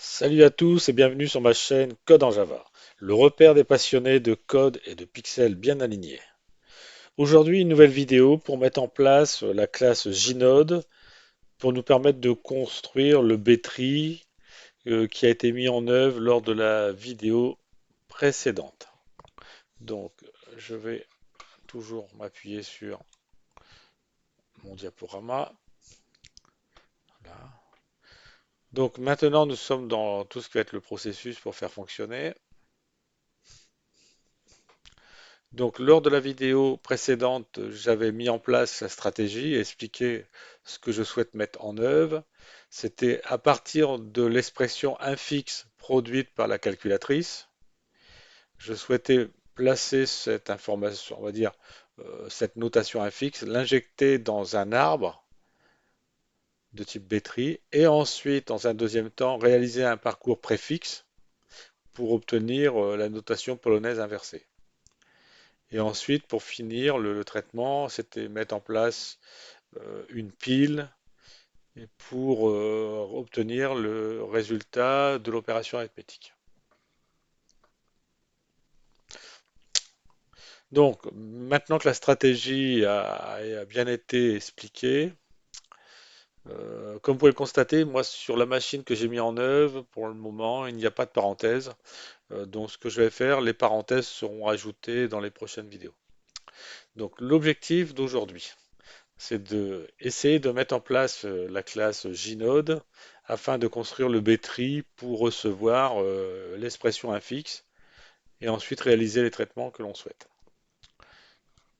Salut à tous et bienvenue sur ma chaîne Code en Java, le repère des passionnés de code et de pixels bien alignés. Aujourd'hui, une nouvelle vidéo pour mettre en place la classe Gnode pour nous permettre de construire le B-tree qui a été mis en œuvre lors de la vidéo précédente. Donc, je vais toujours m'appuyer sur mon diaporama. Là. Donc maintenant, nous sommes dans tout ce qui va être le processus pour faire fonctionner. Donc, lors de la vidéo précédente, j'avais mis en place la stratégie et expliqué ce que je souhaite mettre en œuvre. C'était à partir de l'expression infixe produite par la calculatrice. Je souhaitais placer cette information, on va dire, cette notation infixe, l'injecter dans un arbre de type B-tree et ensuite, dans un deuxième temps, réaliser un parcours préfixe pour obtenir la notation polonaise inversée. Et ensuite, pour finir, le traitement, c'était mettre en place une pile pour obtenir le résultat de l'opération arithmétique. Donc, maintenant que la stratégie a bien été expliquée, comme vous pouvez le constater, moi, sur la machine que j'ai mis en œuvre, pour le moment, il n'y a pas de parenthèse. Donc, ce que je vais faire, les parenthèses seront ajoutées dans les prochaines vidéos. Donc, l'objectif d'aujourd'hui, c'est de essayer de mettre en place la classe Gnode afin de construire le B-tree pour recevoir l'expression infixe et ensuite réaliser les traitements que l'on souhaite.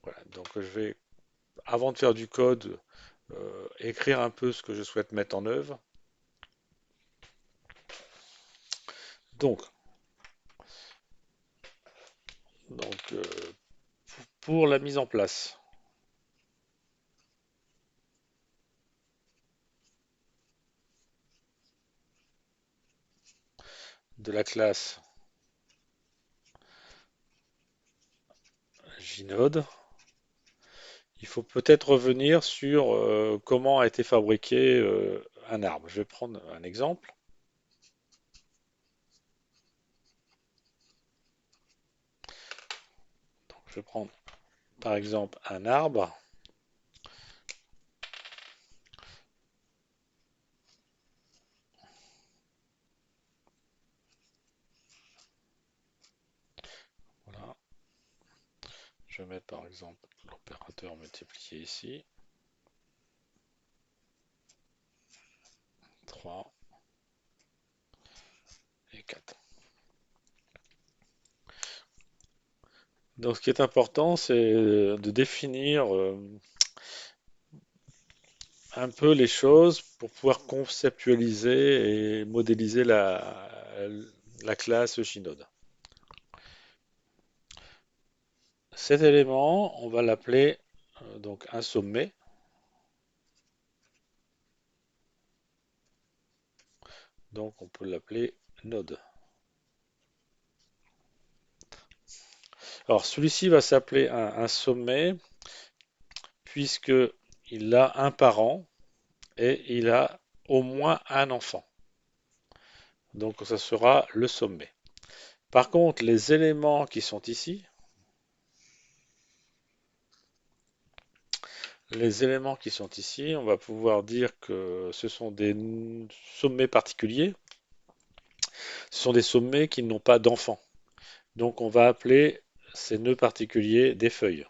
Voilà, donc je vais, avant de faire du code, écrire un peu ce que je souhaite mettre en œuvre. Donc, donc, pour la mise en place de la classe Gnode, il faut peut-être revenir sur comment a été fabriqué un arbre. Je vais prendre un exemple. Donc, je vais prendre par exemple un arbre. Voilà. Je vais mettre par exemple l'opérateur multiplié ici. 3 et 4. Donc ce qui est important, c'est de définir un peu les choses pour pouvoir conceptualiser et modéliser la classe Gnode. Cet élément, on va l'appeler donc un sommet. Donc on peut l'appeler node. Alors celui-ci va s'appeler un sommet puisque il a un parent et il a au moins un enfant. Donc ça sera le sommet. Par contre, les éléments qui sont ici, on va pouvoir dire que ce sont des sommets particuliers. Ce sont des sommets qui n'ont pas d'enfants. Donc on va appeler ces nœuds particuliers des feuilles.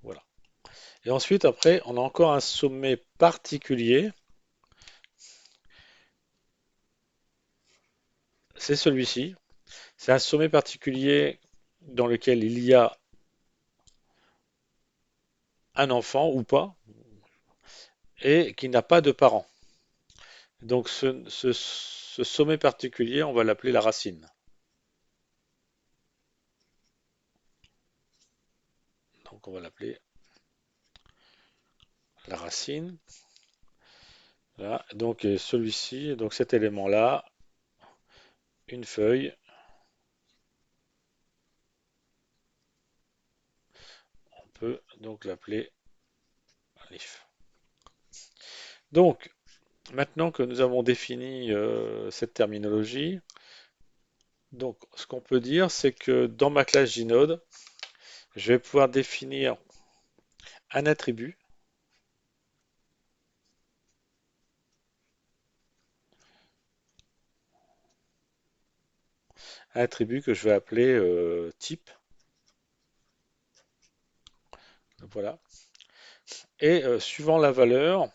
Voilà. Et ensuite, après, on a encore un sommet particulier. C'est celui-ci. C'est un sommet particulier dans lequel il y a un enfant ou pas et qui n'a pas de parents. Donc ce sommet particulier, on va l'appeler la racine. Donc on va l'appeler la racine. Voilà. Donc celui-ci, donc cet élément-là, une feuille, on peut donc l'appeler Leaf. Donc, maintenant que nous avons défini cette terminologie, donc ce qu'on peut dire, c'est que dans ma classe Gnode, je vais pouvoir définir un attribut, que je vais appeler type. Voilà. Et suivant la valeur,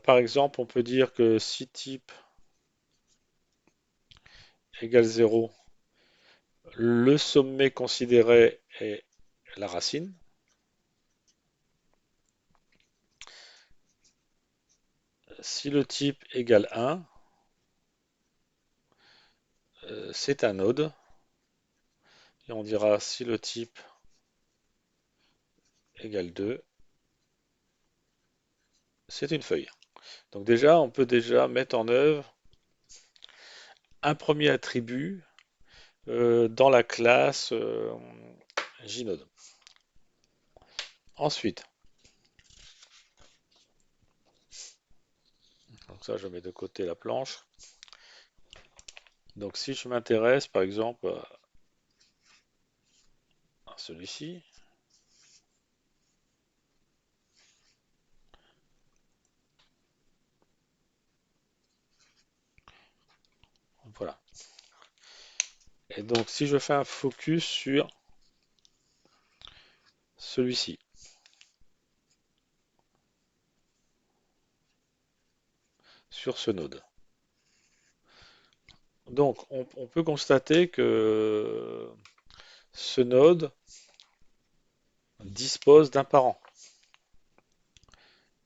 par exemple, on peut dire que si type égale 0, le sommet considéré est la racine. Si le type égale 1, c'est un node. Et on dira si le type égale 2, c'est une feuille. Donc déjà, on peut déjà mettre en œuvre un premier attribut dans la classe Gnode. Ensuite, donc ça je mets de côté la planche. Donc si je m'intéresse par exemple à celui-ci, voilà. Et donc si je fais un focus sur celui-ci, sur ce node. Donc on peut constater que ce node dispose d'un parent.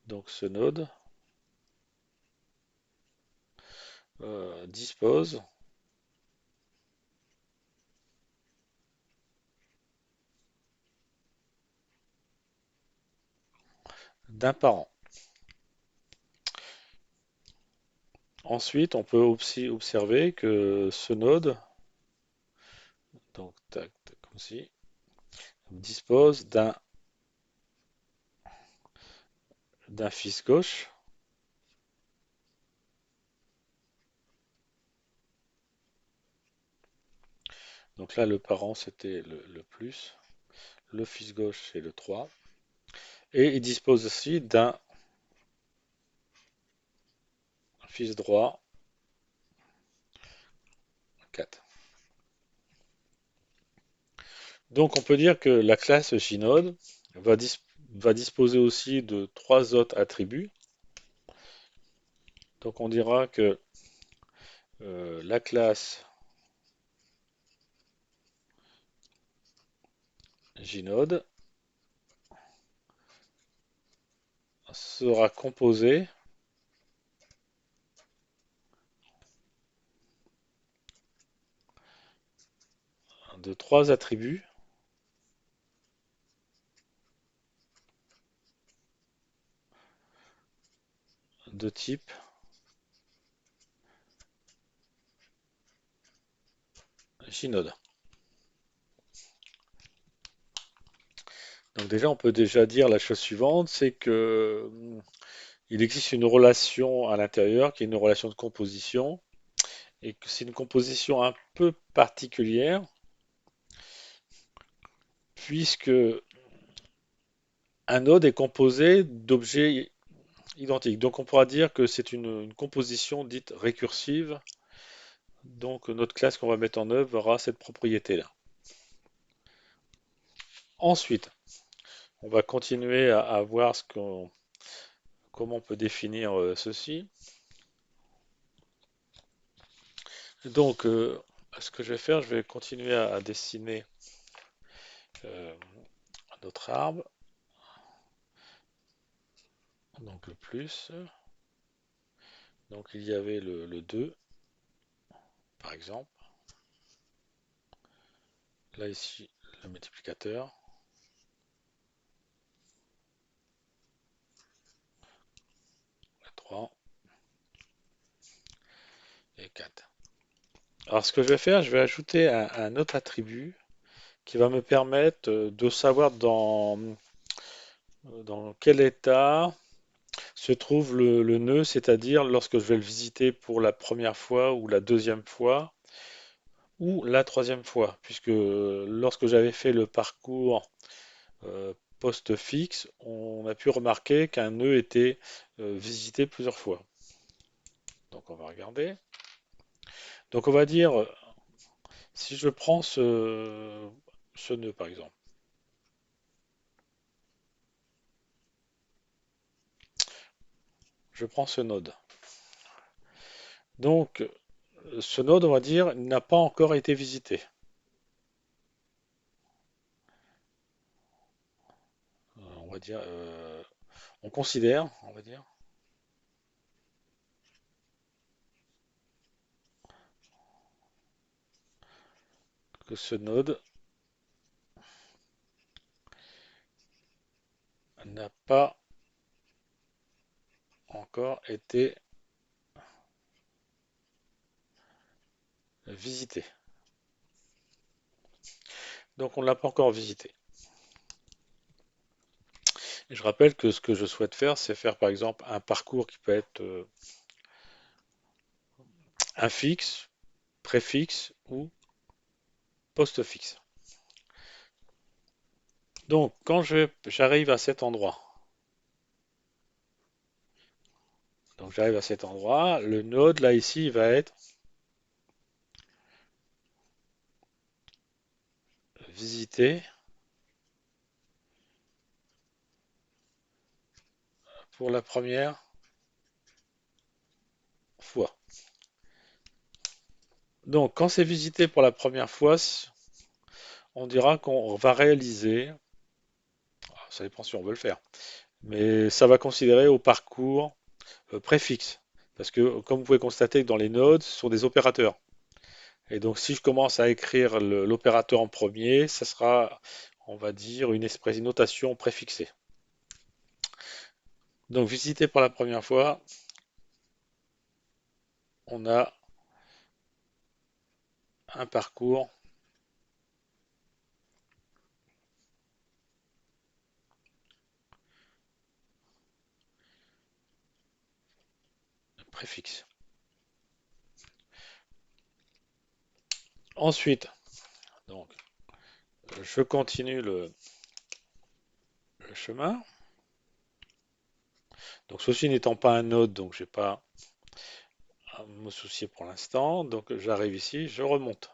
Donc ce node dispose d'un parent. Ensuite, on peut aussi observer que ce node, donc tac, tac, comme ci, dispose d'un fils gauche. Donc là, le parent, c'était le plus. Le fils gauche, c'est le 3. Et il dispose aussi d'un fils droit 4. Donc on peut dire que la classe Gnode va disposer aussi de trois autres attributs. Donc on dira que la classe Gnode sera composée de trois attributs de type Gnode. Donc déjà, on peut déjà dire la chose suivante, c'est que il existe une relation à l'intérieur qui est une relation de composition et que c'est une composition un peu particulière puisque un node est composé d'objets identiques. Donc on pourra dire que c'est une composition dite récursive. Donc notre classe qu'on va mettre en œuvre aura cette propriété-là. Ensuite, on va continuer à voir comment on peut définir ceci. Donc, ce que je vais faire, je vais continuer à dessiner euh, notre arbre. Donc le plus. Donc il y avait le 2, par exemple. Là ici, le multiplicateur. Le 3 et 4. Alors ce que je vais faire, je vais ajouter un autre attribut qui va me permettre de savoir Dans quel état se trouve le nœud, c'est-à-dire lorsque je vais le visiter pour la première fois ou la deuxième fois ou la troisième fois, puisque lorsque j'avais fait le parcours post-fixe, on a pu remarquer qu'un nœud était visité plusieurs fois. Donc on va regarder. Donc on va dire, si je prends ce nœud par exemple, je prends ce node. Donc ce node, on va dire, n'a pas encore été visité. On va dire, on considère, on va dire, que ce node n'a pas encore été visité. Donc on ne l'a pas encore visité. Et je rappelle que ce que je souhaite faire, c'est faire par exemple un parcours qui peut être un fixe, préfixe ou postfixe. Donc quand j'arrive à cet endroit, donc j'arrive à cet endroit, le node là ici va être visité pour la première fois. Donc quand c'est visité pour la première fois, on dira qu'on va réaliser, ça dépend si on veut le faire, mais ça va considérer au parcours préfixe. Parce que comme vous pouvez constater que dans les nodes, ce sont des opérateurs. Et donc si je commence à écrire l'opérateur en premier, ça sera, on va dire, une notation préfixée. Donc visité pour la première fois, on a un parcours préfixe. Ensuite, donc, je continue le chemin. Donc ceci n'étant pas un node, donc je n'ai pas à me soucier pour l'instant. Donc j'arrive ici, je remonte.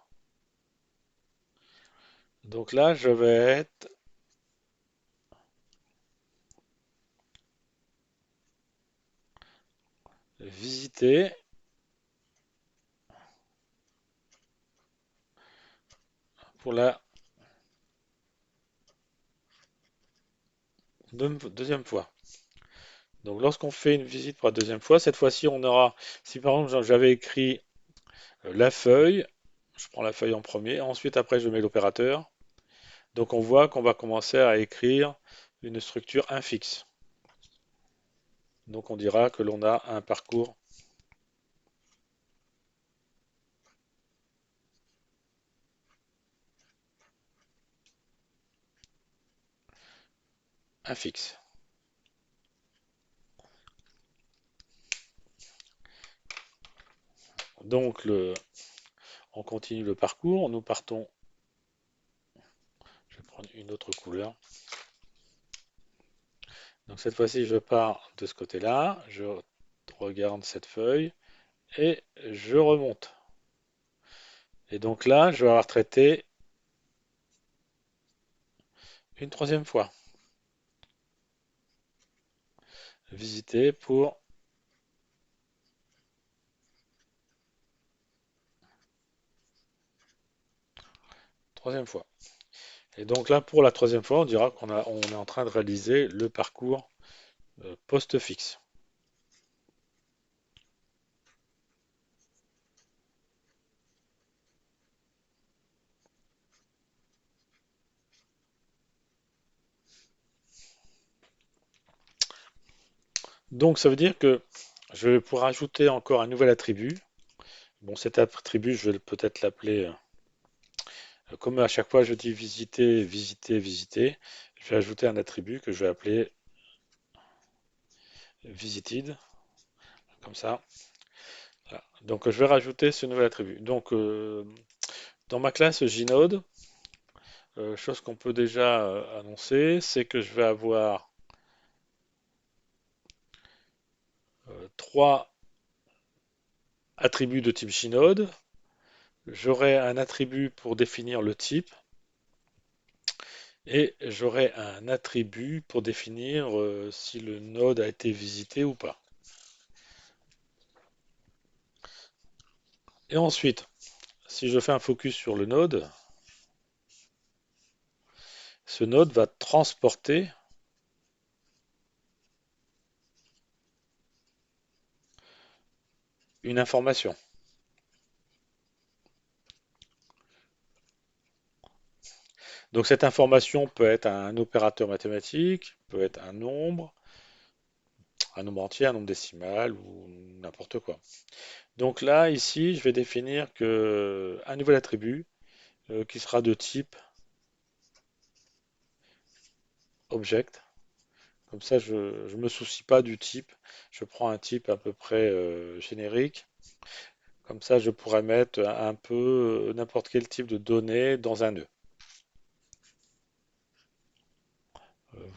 Donc là, je vais être visité pour la deuxième fois. Donc lorsqu'on fait une visite pour la deuxième fois, cette fois-ci on aura, si par exemple j'avais écrit la feuille, je prends la feuille en premier, ensuite après je mets l'opérateur. Donc on voit qu'on va commencer à écrire une structure infixe. Donc on dira que l'on a un parcours infixe. Donc on continue le parcours, nous partons, je vais prendre une autre couleur. Donc cette fois-ci je pars de ce côté-là, je regarde cette feuille et je remonte. Et donc là, je vais avoir traité une troisième fois. Visiter pour troisième fois. Et donc là, pour la troisième fois, on dira on est en train de réaliser le parcours post-fixe. Donc ça veut dire que je vais pouvoir ajouter encore un nouvel attribut. Bon, cet attribut, je vais peut-être l'appeler, comme à chaque fois je dis visiter, visiter, visiter, je vais ajouter un attribut que je vais appeler visited, comme ça. Voilà. Donc je vais rajouter ce nouvel attribut. Donc dans ma classe Gnode, chose qu'on peut déjà annoncer, c'est que je vais avoir trois attributs de type Gnode. J'aurai un attribut pour définir le type et j'aurai un attribut pour définir si le node a été visité ou pas. Et ensuite, si je fais un focus sur le node, ce node va transporter une information. Donc cette information peut être un opérateur mathématique, peut être un nombre entier, un nombre décimal ou n'importe quoi. Donc là, ici, je vais définir un nouvel attribut qui sera de type object. Comme ça, je ne me soucie pas du type. Je prends un type à peu près générique. Comme ça, je pourrais mettre un peu n'importe quel type de données dans un nœud.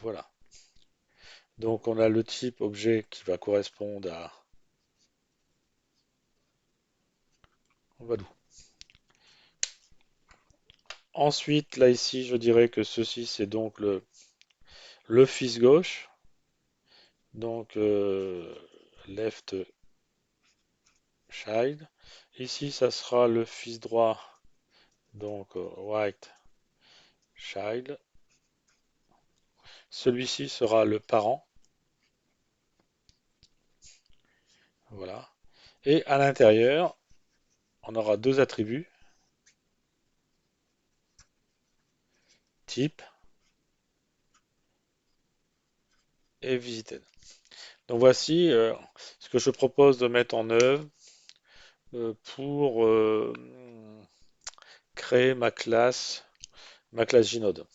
Voilà. Donc on a le type objet qui va correspondre à Vadou. Ensuite, là ici, je dirais que ceci c'est donc le fils gauche. Donc left child. Ici, ça sera le fils droit. Donc right child. Celui-ci sera le parent. Voilà. Et à l'intérieur, on aura deux attributs, type et visited. Donc voici ce que je propose de mettre en œuvre pour créer ma classe Gnode.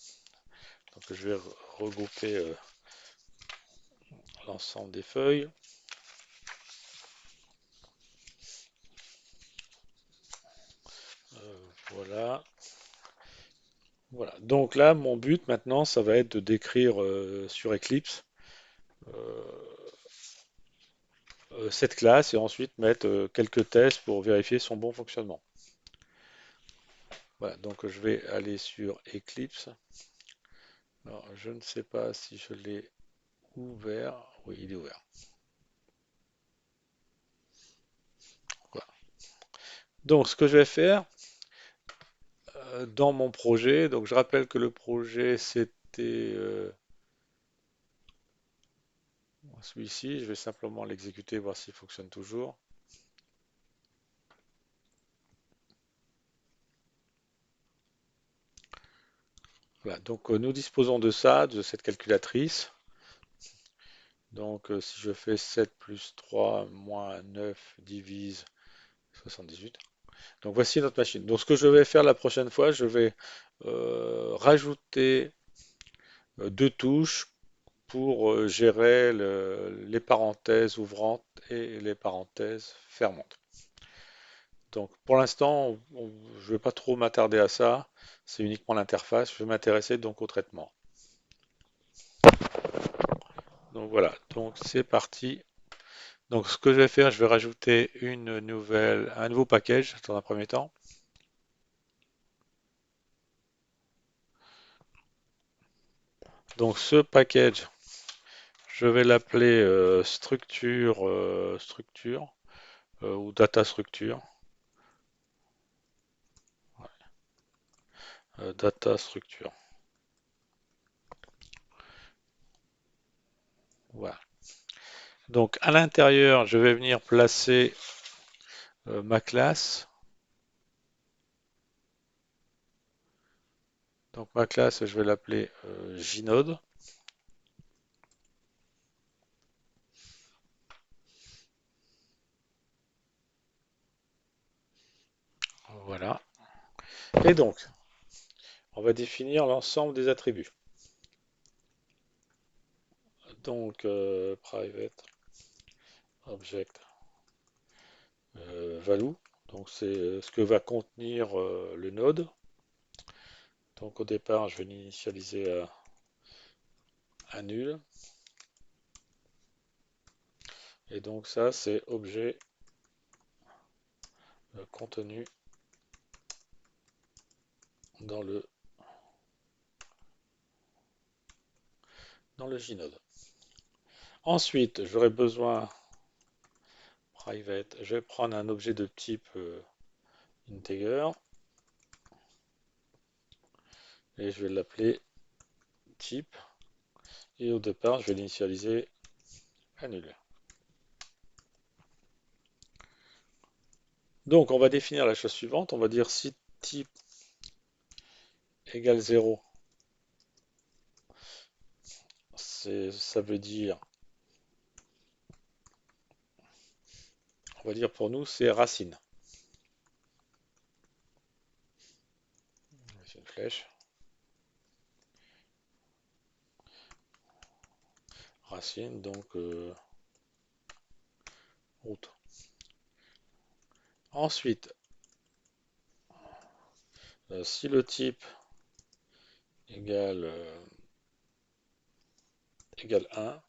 Donc je vais regrouper l'ensemble des feuilles. Voilà. Voilà. Donc là, mon but maintenant, ça va être de décrire sur Eclipse euh, cette classe et ensuite mettre quelques tests pour vérifier son bon fonctionnement. Voilà, donc je vais aller sur Eclipse. Alors, je ne sais pas si je l'ai ouvert. Oui, il est ouvert. Voilà. Donc, ce que je vais faire dans mon projet, donc je rappelle que le projet c'était celui-ci. Je vais simplement l'exécuter, voir s'il fonctionne toujours. Voilà, donc nous disposons de ça, de cette calculatrice. Donc si je fais 7 plus 3 moins 9 divise 78. Donc voici notre machine. Donc ce que je vais faire la prochaine fois, je vais rajouter deux touches pour gérer les parenthèses ouvrantes et les parenthèses fermantes. Donc pour l'instant, je ne vais pas trop m'attarder à ça. C'est uniquement l'interface. Je vais m'intéresser donc au traitement. Donc voilà, donc c'est parti. Donc ce que je vais faire, je vais rajouter un nouveau package dans un premier temps. Donc ce package, je vais l'appeler structure ou data structure. Data structure. Voilà. Donc à l'intérieur, je vais venir placer ma classe. Donc ma classe, je vais l'appeler Gnode. Voilà. Et donc, on va définir l'ensemble des attributs. Donc private. object value. Donc c'est ce que va contenir le node. Donc au départ, je vais l'initialiser à nul. Et donc ça, c'est objet contenu dans le Gnode. Ensuite, j'aurai besoin private. Je vais prendre un objet de type integer et je vais l'appeler type. Et au départ, je vais l'initialiser à nul. Donc, on va définir la chose suivante. On va dire si type égale 0, ça veut dire, on va dire pour nous, c'est racine. C'est une flèche. Racine, donc route. Ensuite, si le type égale, égale 1,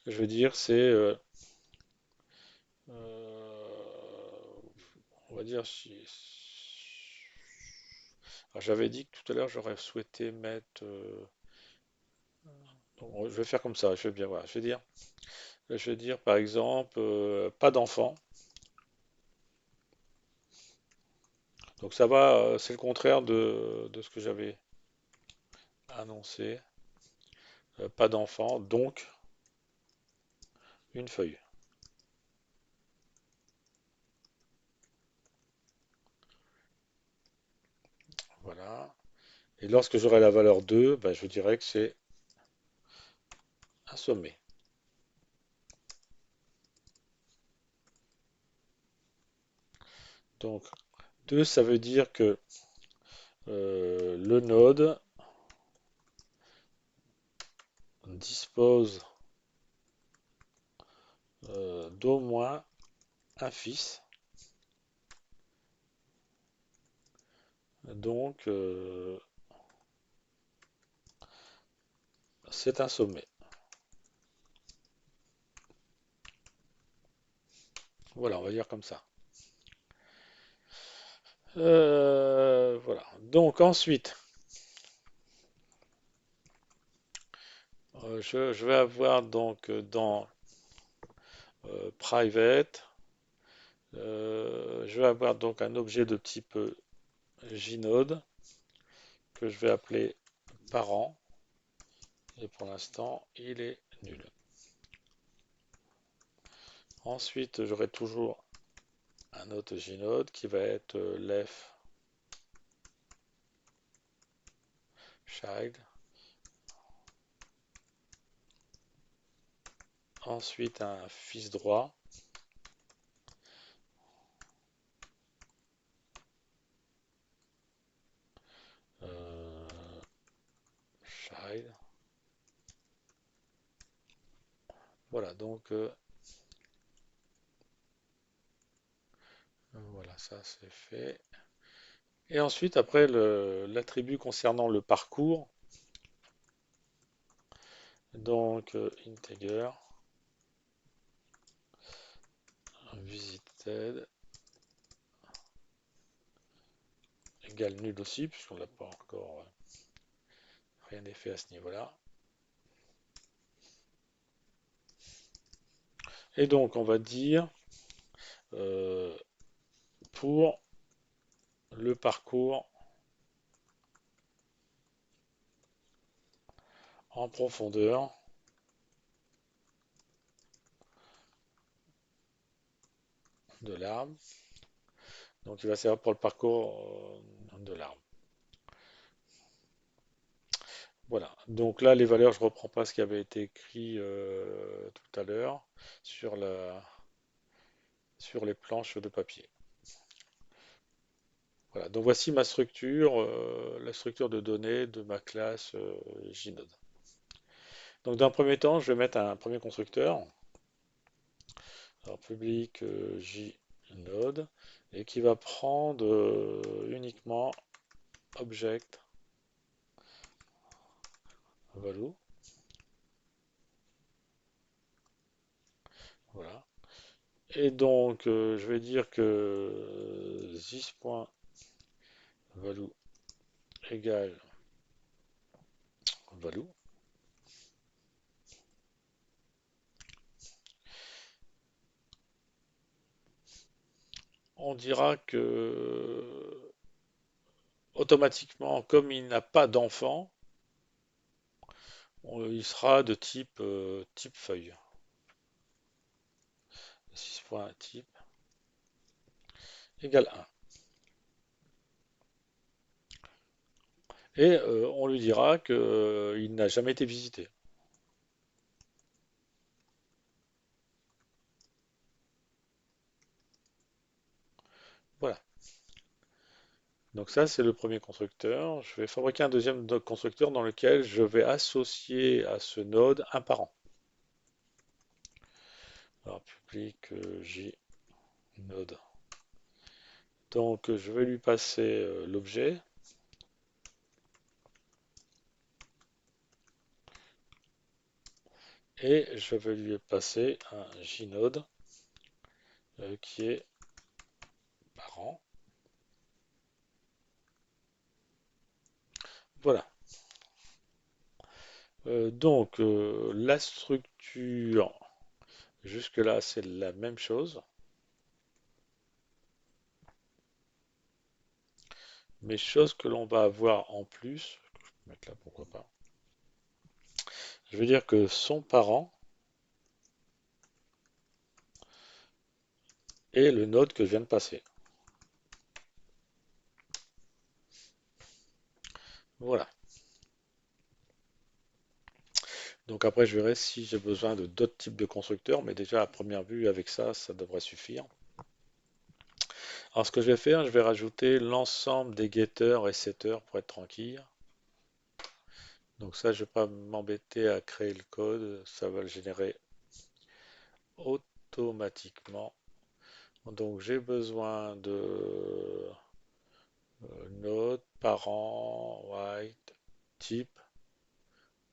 je veux dire c'est, on va dire, j'avais dit que tout à l'heure j'aurais souhaité mettre, je vais faire comme ça, je vais bien voir, je vais dire par exemple, pas d'enfant. Donc ça va, c'est le contraire de ce que j'avais annoncé. Pas d'enfant, donc une feuille. Voilà. Et lorsque j'aurai la valeur 2, ben, je dirais que c'est un sommet. Donc 2, ça veut dire que le node dispose d'au moins un fils. Donc c'est un sommet. Voilà, on va dire comme ça. Voilà. Donc ensuite, je vais avoir donc dans private, je vais avoir donc un objet de type Gnode que je vais appeler parent. Et pour l'instant, il est nul. Ensuite, j'aurai toujours un autre Gnode qui va être left child. Ensuite, un fils droit. euh, child. Voilà, donc voilà, ça c'est fait. Et ensuite, après l'attribut concernant le parcours, donc integer visited égale nul aussi, puisqu'on l'a pas encore, rien n'est fait à ce niveau-là. Et donc, on va dire euh, pour le parcours en profondeur de l'arbre. Donc, il va servir pour le parcours de l'arbre. Voilà. Donc là, les valeurs, je ne reprends pas ce qui avait été écrit tout à l'heure sur sur les planches de papier. Voilà. Donc voici ma structure, la structure de données de ma classe Gnode. Donc d'un premier temps, je vais mettre un premier constructeur, alors public JNode, et qui va prendre uniquement object value. Voilà. Et donc, je vais dire que this.value égale value. On dira que automatiquement, comme il n'a pas d'enfant, il sera de type feuille. 6.type égale 1. Et on lui dira qu'il n'a jamais été visité. Voilà. Donc ça, c'est le premier constructeur. Je vais fabriquer un deuxième constructeur dans lequel je vais associer à ce node un parent. Alors, public J node. Donc, je vais lui passer l'objet et je vais lui passer un JNode qui est parent. Voilà. Donc, la structure, jusque-là, c'est la même chose. Mais chose que l'on va avoir en plus, je peux mettre là, pourquoi pas. Je veux dire que son parent est le node que je viens de passer. Voilà. Donc après, je verrai si j'ai besoin de d'autres types de constructeurs, mais déjà à première vue, avec ça, ça devrait suffire. Alors ce que je vais faire, je vais rajouter l'ensemble des getters et setters pour être tranquille. Donc ça, je ne vais pas m'embêter à créer le code, ça va le générer automatiquement. Donc j'ai besoin de node, parent, white, type,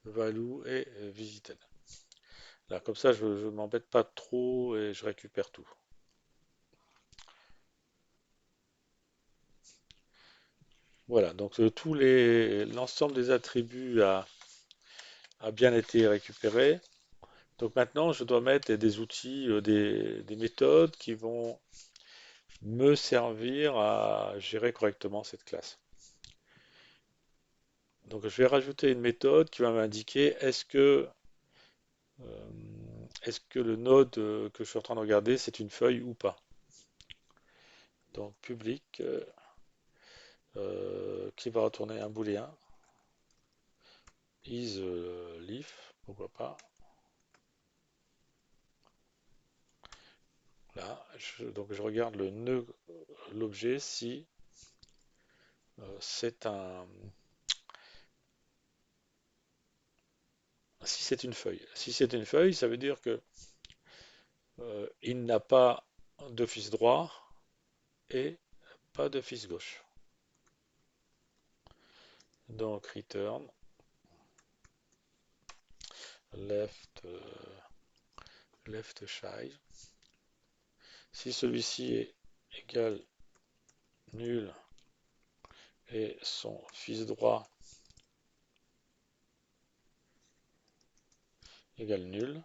value et visited. Là, comme ça, je ne m'embête pas trop et je récupère tout. Voilà, donc l'ensemble des attributs a bien été récupéré. Donc maintenant, je dois mettre des outils, des méthodes qui vont me servir à gérer correctement cette classe. Donc je vais rajouter une méthode qui va m'indiquer est-ce que le node que je suis en train de regarder, c'est une feuille ou pas. Donc public qui va retourner un booléen is leaf, pourquoi pas. Là, donc je regarde le nœud, l'objet si c'est un si c'est une feuille. Si c'est une feuille, ça veut dire que il n'a pas de fils droit et pas de fils gauche. Donc return left child. Si celui-ci est égal nul et son fils droit égale nul,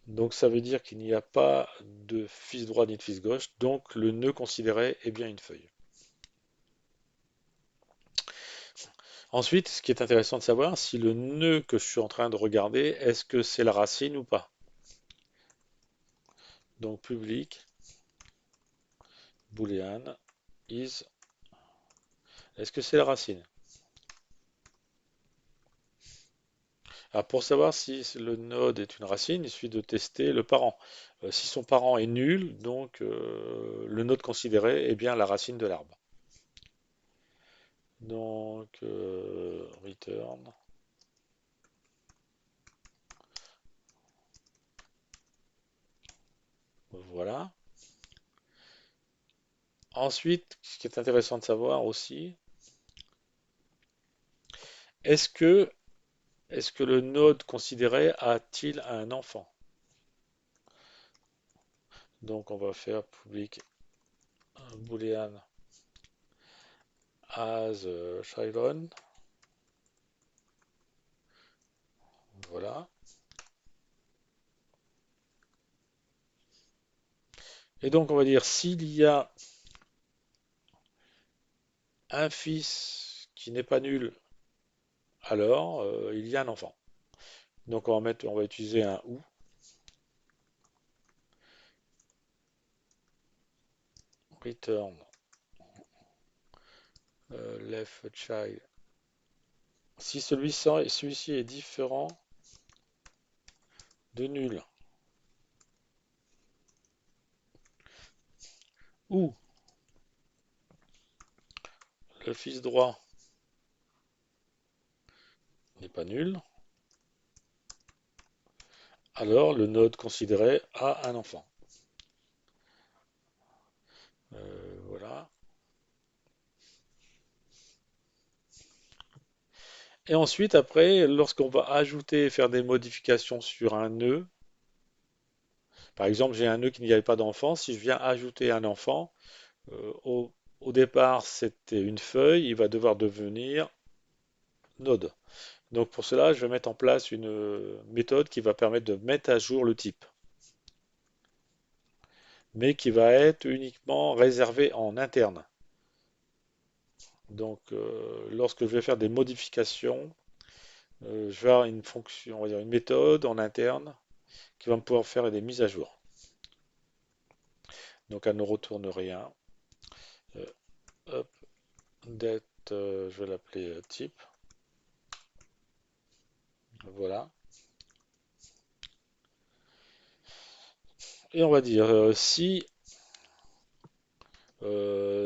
donc ça veut dire qu'il n'y a pas de fils droit ni de fils gauche, donc le nœud considéré est bien une feuille. Ensuite, ce qui est intéressant de savoir, si le nœud que je suis en train de regarder, est-ce que c'est la racine ou pas? Donc public boolean is, est-ce que c'est la racine? Alors pour savoir si le node est une racine, il suffit de tester le parent. Si son parent est nul, donc le node considéré est bien la racine de l'arbre. Donc return Voilà. Ensuite, ce qui est intéressant de savoir aussi, est-ce que, est-ce que le node considéré a-t-il un enfant? Donc on va faire public boolean as children. Voilà. Et donc on va dire s'il y a un fils qui n'est pas nul, alors il y a un enfant. Donc on va utiliser un ou return left child. Si celui-ci est différent de nul, ou le fils droit n'est pas nul, alors le node considéré a un enfant. Voilà. Et ensuite, après, lorsqu'on va ajouter et faire des modifications sur un nœud, par exemple, j'ai un nœud qui n'y avait pas d'enfant, si je viens ajouter un enfant, euh, au, au départ c'était une feuille, il va devoir devenir node. Donc pour cela, je vais mettre en place une méthode qui va permettre de mettre à jour le type, mais qui va être uniquement réservée en interne. Donc lorsque je vais faire des modifications, je vais avoir une fonction, on va dire une méthode en interne qui va me pouvoir faire des mises à jour. Donc elle ne retourne rien. Euh, hop, date, je vais l'appeler type. Voilà. Et on va dire si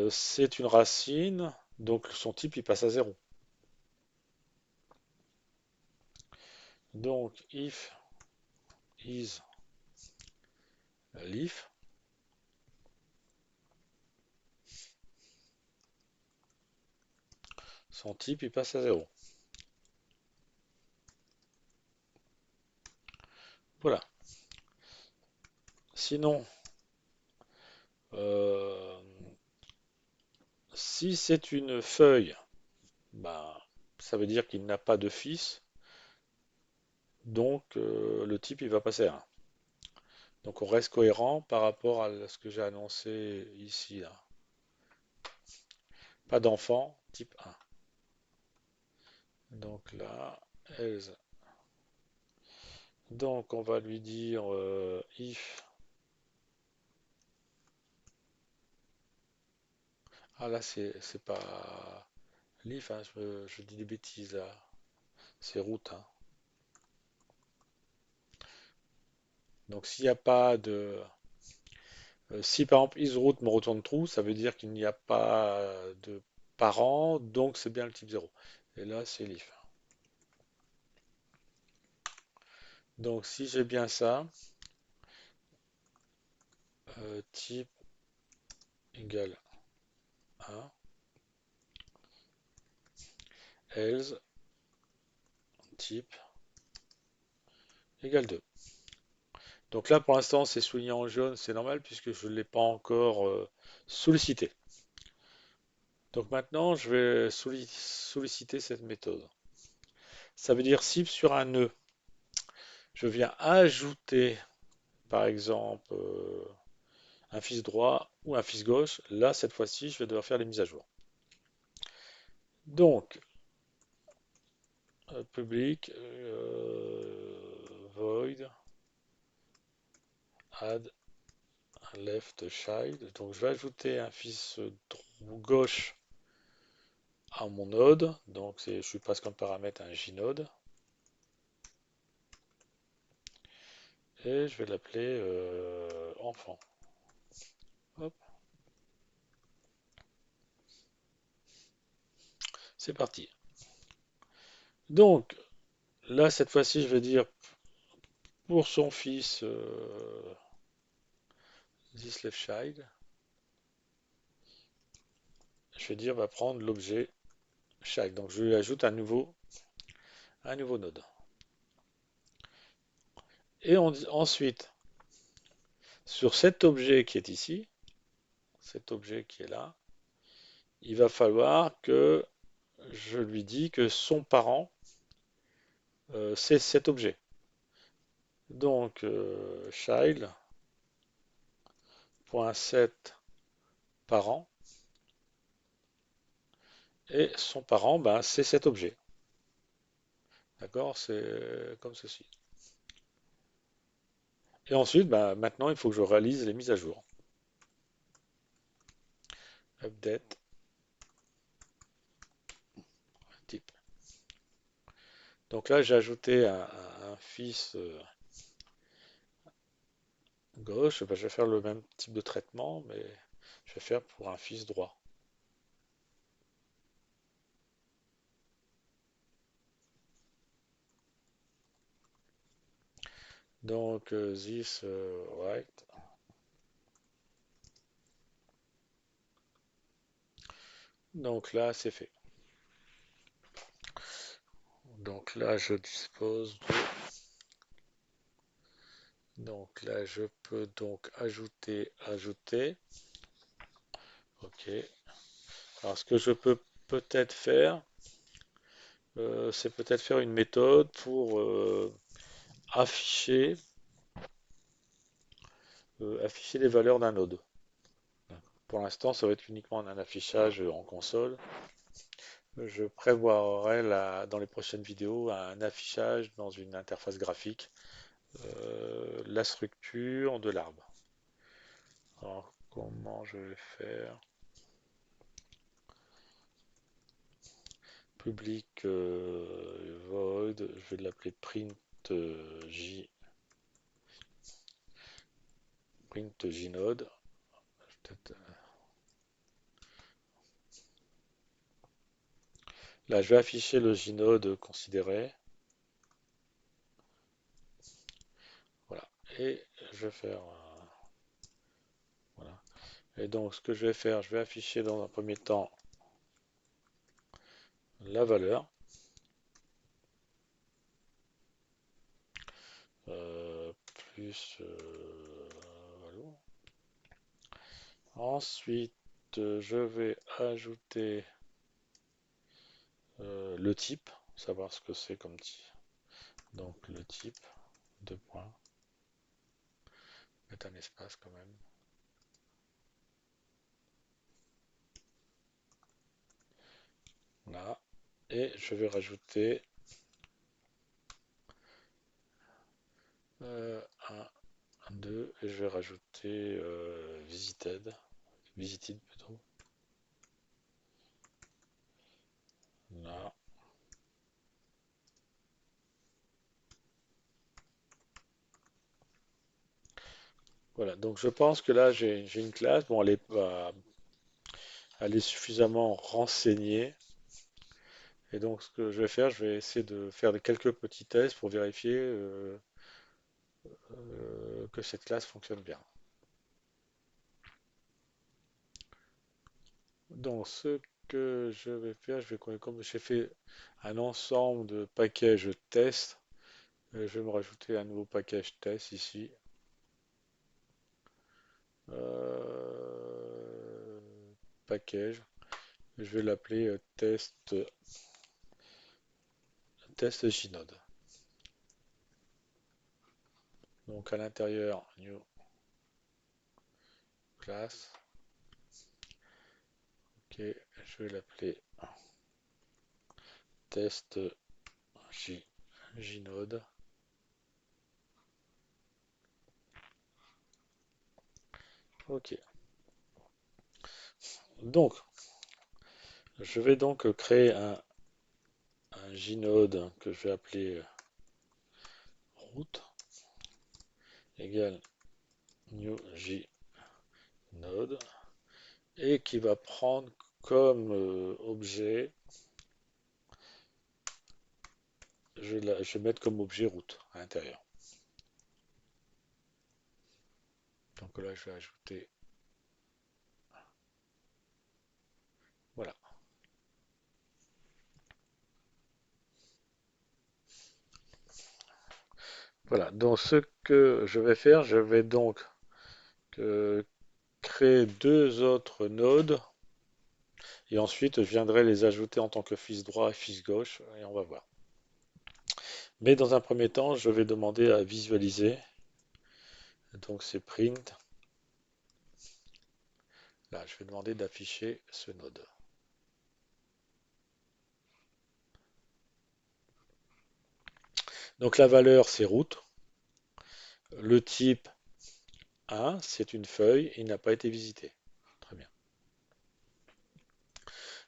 c'est une racine, donc son type il passe à zéro. Donc if is leaf, son type il passe à zéro. Voilà. Sinon, euh, si c'est une feuille, ben, ça veut dire qu'il n'a pas de fils, donc le type il va passer à 1. Donc on reste cohérent par rapport à ce que j'ai annoncé ici, là. Pas d'enfant, type 1. Donc là, else. Donc on va lui dire if. Ah là c'est pas l'if, hein, je dis des bêtises là. C'est root, hein. Donc s'il n'y a pas de. Si par exemple isRoot me retourne true, ça veut dire qu'il n'y a pas de parent, donc c'est bien le type 0. Et là c'est l'if. Donc si j'ai bien ça, type égale 1, else type égale 2. Donc là pour l'instant c'est souligné en jaune, c'est normal puisque je ne l'ai pas encore sollicité. Donc maintenant je vais solliciter cette méthode. Ça veut dire si sur un nœud, je viens ajouter par exemple un fils droit ou un fils gauche, là cette fois-ci je vais devoir faire les mises à jour. Donc, public void add left child. Donc je vais ajouter un fils gauche à mon node. Donc je lui passe comme paramètre un JNode. Et je vais l'appeler enfant. Hop, c'est parti. Donc là cette fois-ci je vais dire pour son fils this left child, je vais dire, va prendre l'objet child. Donc je lui ajoute un nouveau node. Et ensuite, sur cet objet qui est ici, cet objet qui est là, il va falloir que je lui dis que son parent, c'est cet objet. Donc, child.set parent, et son parent, ben, c'est cet objet. D'accord? C'est comme ceci. Et ensuite, ben, maintenant, il faut que je réalise les mises à jour. Update, type. Donc là, j'ai ajouté un fils gauche. Ben, je vais faire le même type de traitement, mais je vais faire pour un fils droit. Donc, this right. Donc là, c'est fait. Donc là, je dispose de... Donc là, je peux donc ajouter. OK. Alors, ce que je peux peut-être faire, c'est peut-être faire une méthode pour afficher, afficher les valeurs d'un node. Pour l'instant, ça va être uniquement un affichage en console. Je prévoirai dans les prochaines vidéos un affichage dans une interface graphique, la structure de l'arbre. Alors, comment je vais faire? Public void, je vais l'appeler print j print jnode. Là, je vais afficher le jnode considéré. Voilà. Et je vais faire. Voilà. Et donc, ce que je vais faire, je vais afficher dans un premier temps la valeur. euh, plus. Voilà. Ensuite, je vais ajouter le type, savoir ce que c'est comme type. Donc, le type, deux points. Mettre un espace quand même. Là. Et je vais rajouter un, 2, et je vais rajouter visited plutôt. Là. Voilà, donc je pense que là j'ai une classe. Bon, elle est suffisamment renseignée. Et donc ce que je vais faire, je vais essayer de faire quelques petits tests pour vérifier que cette classe fonctionne bien. Donc ce que je vais faire, comme j'ai fait un ensemble de packages test, je vais me rajouter un nouveau package test ici. Euh, Package. Je vais l'appeler test Gnode. Donc à l'intérieur, new class. Ok, je vais l'appeler test Gnode. Ok. Donc, je vais donc créer un Gnode que je vais appeler root égale new Gnode et qui va prendre comme objet, je vais mettre comme objet root à l'intérieur. Donc Donc là, je vais ajouter, voilà. Voilà, donc ce que je vais faire, je vais donc euh, créer deux autres nodes et ensuite je viendrai les ajouter en tant que fils droit et fils gauche et on va voir. Mais dans un premier temps, je vais demander à visualiser. Donc c'est print. Là, je vais demander d'afficher ce node. Donc la valeur, c'est root. Le type 1, c'est une feuille, il n'a pas été visité. Très bien.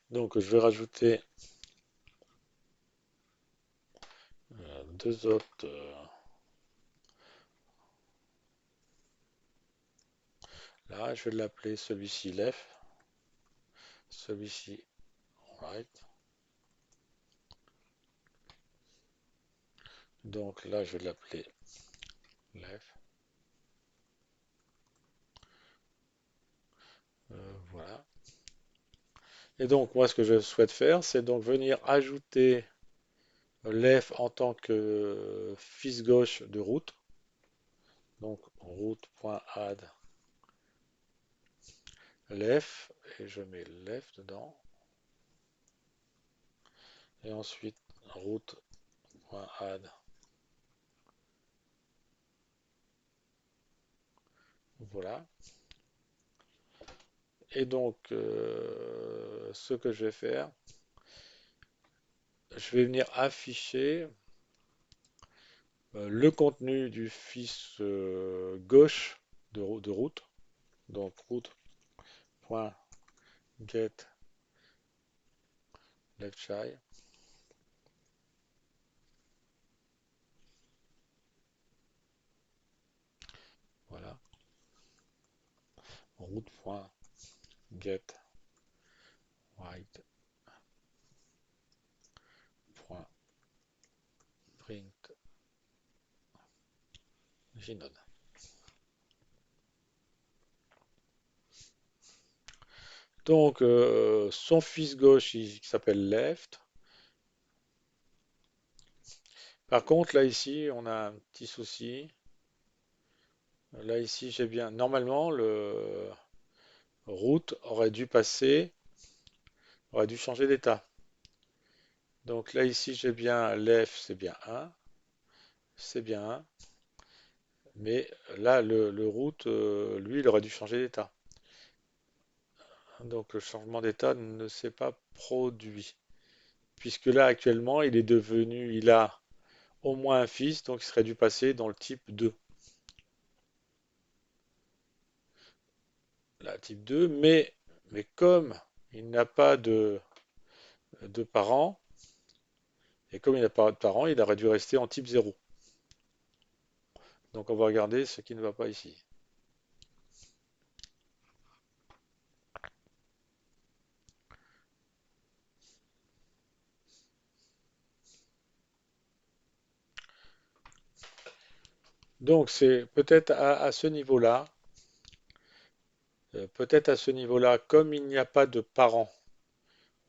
Donc je vais rajouter deux autres. Là, je vais l'appeler celui-ci left, celui-ci right. Donc là, je vais l'appeler left. Voilà. Et donc, moi, ce que je souhaite faire, c'est donc venir ajouter left en tant que fils gauche de route. Donc, route.add left, et je mets left dedans. Et ensuite, route.add. Voilà. Et donc, ce que je vais faire, je vais venir afficher le contenu du fils gauche de route. Donc, route.get left child. Voilà. Route.get right. Print gnode. Donc, son fils gauche, il s'appelle left. Par contre, là, ici, on a un petit souci. Là, ici, j'ai bien. Normalement, le route aurait dû changer d'état. Donc là, ici, j'ai bien left, c'est bien 1. C'est bien 1. Mais là, le route, lui, il aurait dû changer d'état. Donc le changement d'état ne s'est pas produit. Puisque là, actuellement, il a au moins un fils, donc il serait dû passer dans le type 2. Là, type 2, mais comme il n'a pas de parents, et comme il n'a pas de parents, il aurait dû rester en type 0. Donc on va regarder ce qui ne va pas ici. Donc c'est peut-être à ce niveau-là, comme il n'y a pas de parents,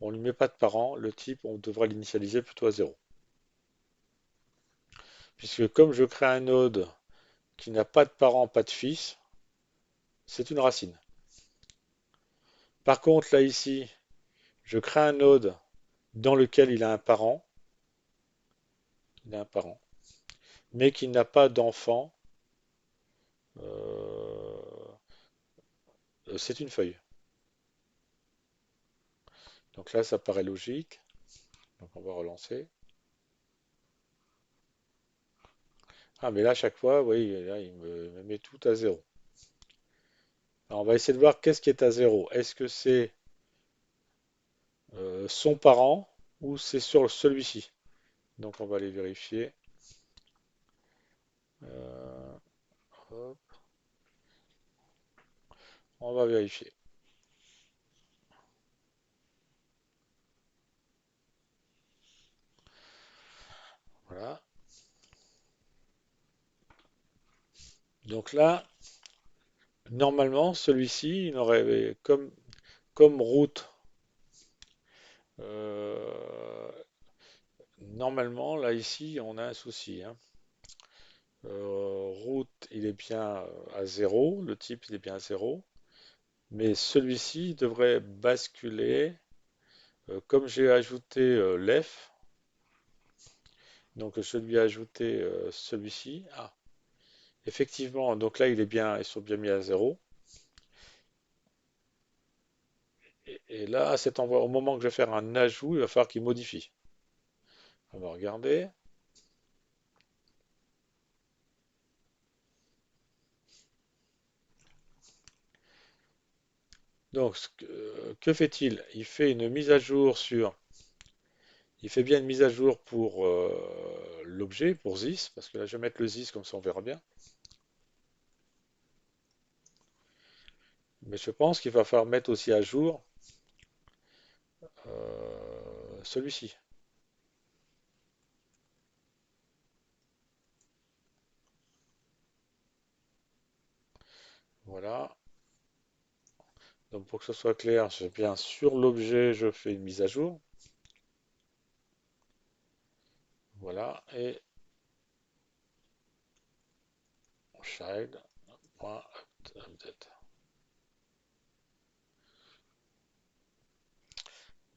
on ne lui met pas de parents, le type, on devra l'initialiser plutôt à 0. Puisque comme je crée un node qui n'a pas de parents, pas de fils, c'est une racine. Par contre, là ici, je crée un node dans lequel il a un parent, mais qui n'a pas d'enfant, euh, c'est une feuille. Donc là, ça paraît logique. Donc on va relancer. Ah, mais là, à chaque fois, oui, là, il me met tout à 0. Alors, on va essayer de voir qu'est-ce qui est à 0. Est-ce que c'est son parent ou c'est sur celui-ci? Donc on va aller vérifier. Euh, hop, on va vérifier. Voilà. Donc là, Normalement, celui-ci, il aurait comme route. euh, Normalement, là, ici, on a un souci, hein. Route, il est bien à zéro. Le type, il est bien à zéro. Mais celui-ci devrait basculer. Comme j'ai ajouté l'F, donc je lui ai ajouté celui-ci. Ah, effectivement, donc là, ils sont bien mis à zéro. Et là, à cet endroit, au moment que je vais faire un ajout, il va falloir qu'il modifie. On va regarder. Donc, que fait-il? Il fait une mise à jour il fait bien une mise à jour pour l'objet, pour this, parce que là, je vais mettre le this, comme ça on verra bien. Mais je pense qu'il va falloir mettre aussi à jour celui-ci. Voilà. Donc, pour que ce soit clair, je bien sur l'objet, je fais une mise à jour. Voilà. Et child.update.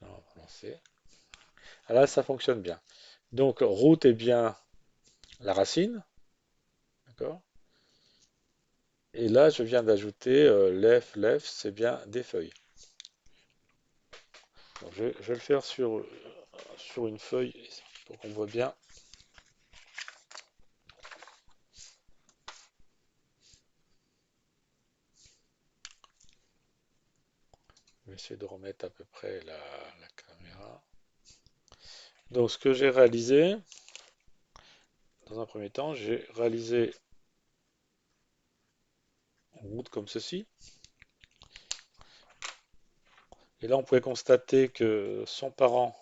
On va lancer. Ah là, ça fonctionne bien. Donc, root est bien la racine. D'accord? Et là, je viens d'ajouter left, c'est bien des feuilles. Donc, je vais le faire sur une feuille pour qu'on voit bien. Je vais essayer de remettre à peu près la caméra. Donc, ce que j'ai réalisé, dans un premier temps, j'ai réalisé une route comme ceci. Et là, on pouvait constater que son parent,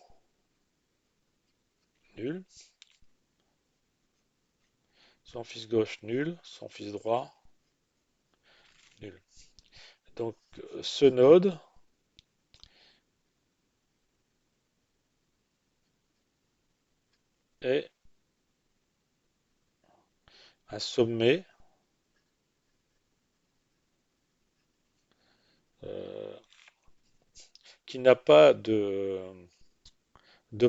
nul, son fils gauche, nul, son fils droit, nul. Donc, ce node est un sommet euh, qui n'a pas de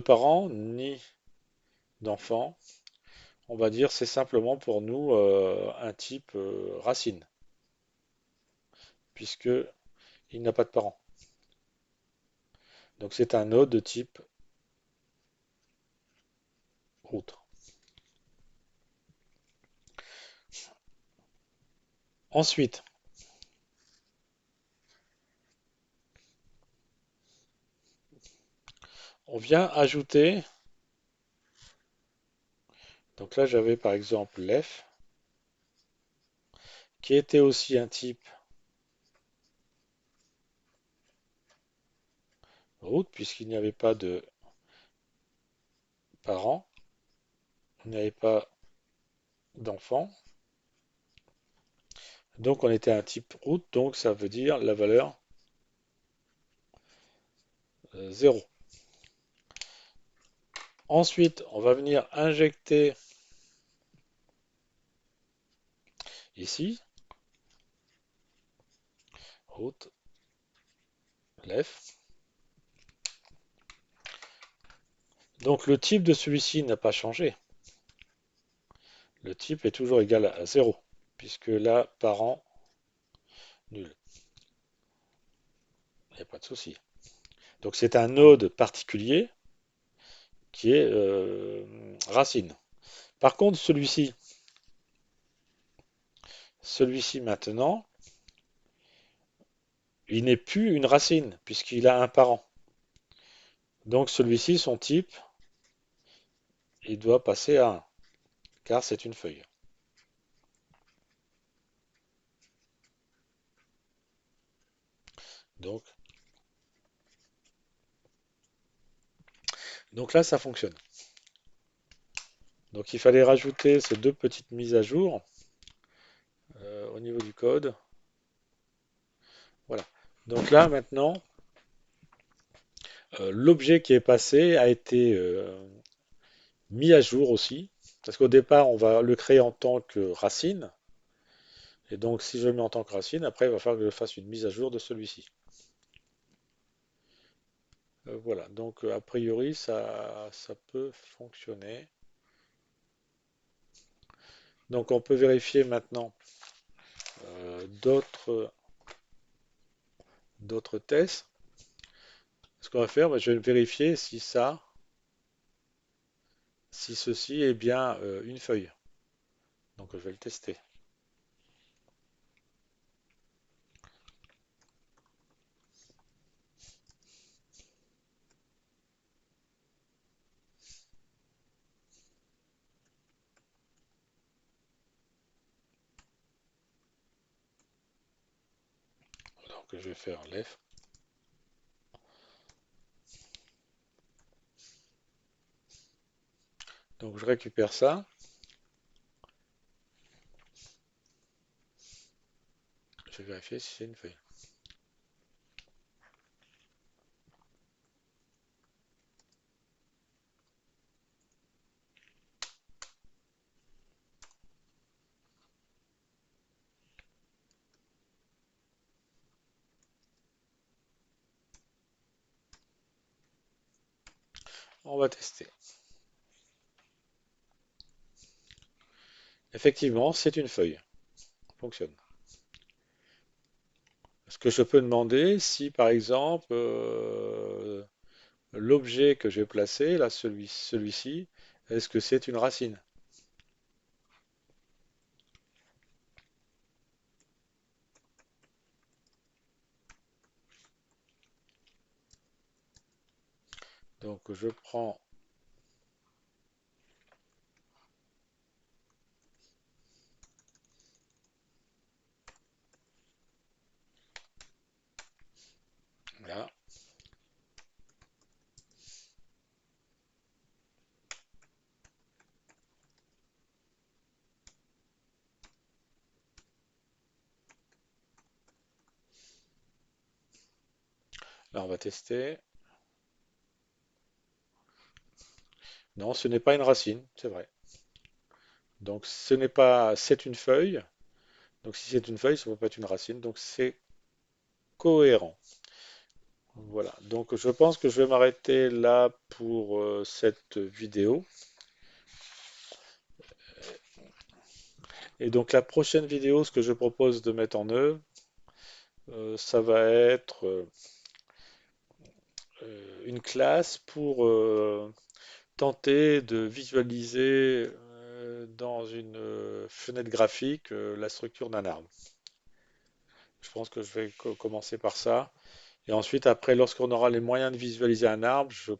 parents ni d'enfants. On va dire c'est simplement pour nous un type racine, puisque il n'a pas de parents. Donc c'est un node de type route. Ensuite, on vient ajouter, donc là j'avais par exemple lef, qui était aussi un type route, puisqu'il n'y avait pas de parents, il n'y avait pas d'enfants. Donc on était un type route, donc ça veut dire la valeur 0. Ensuite, on va venir injecter ici, route, left. Donc le type de celui-ci n'a pas changé. Le type est toujours égal à 0, puisque là, parent, nul. Il n'y a pas de souci. Donc c'est un node particulier qui est racine. Par contre, celui-ci maintenant, il n'est plus une racine, puisqu'il a un parent. Donc celui-ci, son type, il doit passer à 1, car c'est une feuille. Donc, donc là, ça fonctionne. Donc il fallait rajouter ces deux petites mises à jour au niveau du code. Donc là maintenant, l'objet qui est passé a été mis à jour aussi, parce qu'au départ on va le créer en tant que racine, et donc si je le mets en tant que racine, après il va falloir que je fasse une mise à jour de celui-ci. Voilà, donc a priori ça peut fonctionner. Donc on peut vérifier maintenant d'autres tests. Ce qu'on va faire, bah, je vais vérifier si ceci est bien une feuille. Donc je vais le tester. Donc je vais faire left. Donc je récupère ça. Je vais vérifier si c'est une feuille. On va tester. Effectivement, c'est une feuille. Ça fonctionne. Est-ce que je peux demander si, par exemple, l'objet que j'ai placé, là, celui-ci, est-ce que c'est une racine? Donc je prends là, là on va tester. Non, ce n'est pas une racine, c'est vrai. Donc ce n'est pas, c'est une feuille. Donc si c'est une feuille, ça ne peut pas être une racine. Donc c'est cohérent. Voilà. Donc je pense que je vais m'arrêter là pour cette vidéo. Et donc la prochaine vidéo, ce que je propose de mettre en œuvre, ça va être une classe pour tenter de visualiser dans une fenêtre graphique la structure d'un arbre. Je pense que je vais commencer par ça. Et ensuite, après, lorsqu'on aura les moyens de visualiser un arbre, je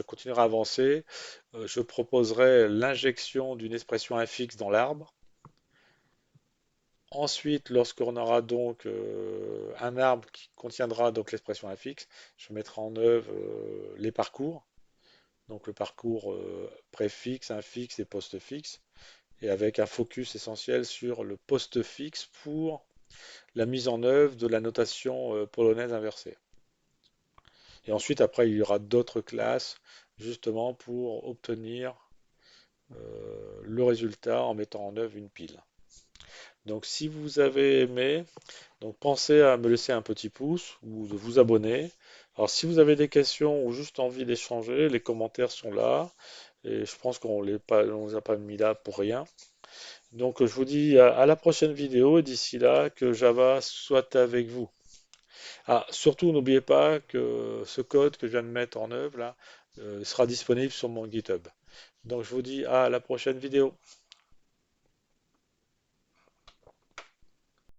continuerai à avancer. Je proposerai l'injection d'une expression infixe dans l'arbre. Ensuite, lorsqu'on aura donc un arbre qui contiendra donc l'expression infixe, je mettrai en œuvre les parcours. Donc le parcours préfixe, infixe et postfixe, et avec un focus essentiel sur le postfixe pour la mise en œuvre de la notation polonaise inversée. Et ensuite, après, il y aura d'autres classes justement pour obtenir le résultat en mettant en œuvre une pile. Donc si vous avez aimé, donc pensez à me laisser un petit pouce ou de vous abonner. Alors si vous avez des questions ou juste envie d'échanger, les commentaires sont là. Et je pense qu'on on les a pas mis là pour rien. Donc je vous dis à la prochaine vidéo et d'ici là, que Java soit avec vous. Ah, surtout n'oubliez pas que ce code que je viens de mettre en œuvre là sera disponible sur mon GitHub. Donc je vous dis à la prochaine vidéo.